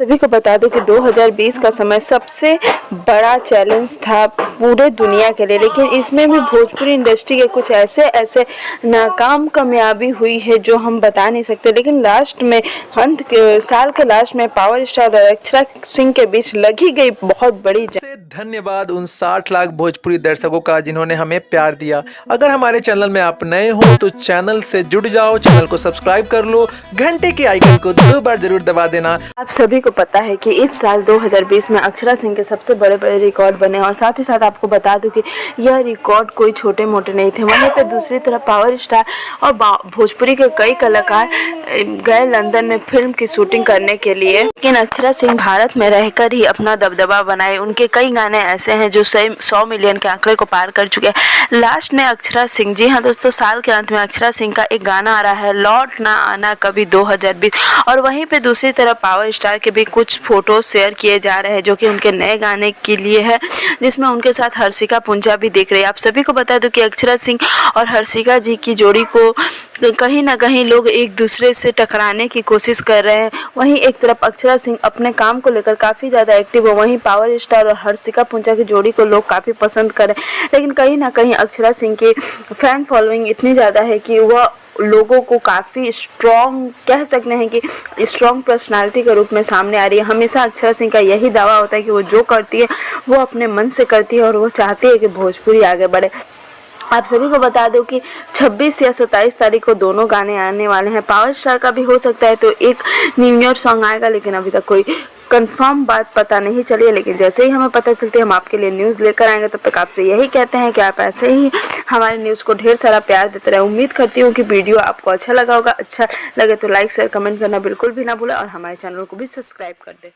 सभी को बता दूं कि 2020 का समय सबसे बड़ा चैलेंज था पूरे दुनिया के लिए, लेकिन इसमें भी भोजपुरी इंडस्ट्री के कुछ ऐसे नाकाम कामयाबी हुई है जो हम बता नहीं सकते। लेकिन लास्ट में साल के लास्ट में पावर स्टार और अक्षरा सिंह के बीच लगी गई बहुत बड़ी धन्यवाद उन 60 लाख भोजपुरी दर्शकों का जिन्होंने हमें प्यार दिया। अगर हमारे चैनल में आप नए हो तो चैनल से जुड़ जाओ, चैनल को सब्सक्राइब कर लो, घंटे के आइकन को 2 बार जरूर दबा देना। आप सभी को पता है कि इस साल 2020 में अक्षरा सिंह के सबसे बड़े रिकॉर्ड बने और साथ ही साथ आपको बता दूं कि यह रिकॉर्ड कोई छोटे मोटे नहीं थे। वहीं पे दूसरी तरफ पावर स्टार और भोजपुरी के कई कलाकार गए लंदन में फिल्म की शूटिंग करने के लिए, लेकिन अक्षरा सिंह भारत में रहकर ही अपना दबदबा बनाए। उनके कई गाने ऐसे हैं जो 100 मिलियन के आंकड़े को पार कर चुके हैं। लास्ट में अक्षरा सिंह, जी हाँ दोस्तों, साल के अंत में अक्षरा सिंह का एक गाना आ रहा है, लौट ना आना कभी 2020। और वहीं पे दूसरी तरफ पावर स्टार के भी कुछ फोटो शेयर किए जा रहे हैं जो कि उनके नए गाने के लिए है, जिसमें उनके साथ हर्षिका पूंजा भी दिख रही है। आप सभी को बता दूं कि अक्षरा सिंह और हर्षिका जी की जोड़ी को कहीं ना कहीं लोग एक दूसरे से टकराने की कोशिश कर रहे हैं। वहीं एक तरफ अक्षरा सिंह अपने काम को लेकर काफ़ी ज़्यादा एक्टिव हो, वहीं पावर स्टार और हर्षिका पूंजा की जोड़ी को लोग काफ़ी पसंद कर रहे हैं। लेकिन कहीं ना कहीं अक्षरा सिंह की फैन फॉलोइंग इतनी ज़्यादा है कि वह लोगों को काफ़ी स्ट्रॉन्ग कह सकते हैं कि स्ट्रॉन्ग पर्सनालिटी के रूप में सामने आ रही है। हमेशा अक्षरा सिंह का यही दावा होता है कि वो जो करती है वो अपने मन से करती है और वो चाहती है कि भोजपुरी आगे बढ़े। आप सभी को बता दो कि 26 या 27 तारीख को दोनों गाने आने वाले हैं। पावर स्टार का भी हो सकता है तो एक न्यू ईयर सॉन्ग आएगा, लेकिन अभी तक कोई कंफर्म बात पता नहीं चली है। लेकिन जैसे ही हमें पता चलती है हम आपके लिए न्यूज़ लेकर आएंगे। तब तक आपसे यही कहते हैं कि आप ऐसे ही हमारे न्यूज़ को ढेर सारा प्यार देते रहे। उम्मीद करती हूँ कि वीडियो आपको अच्छा लगा होगा। अच्छा लगे तो लाइक शेयर कमेंट करना बिल्कुल भी ना भूलें और हमारे चैनल को भी सब्सक्राइब कर दें।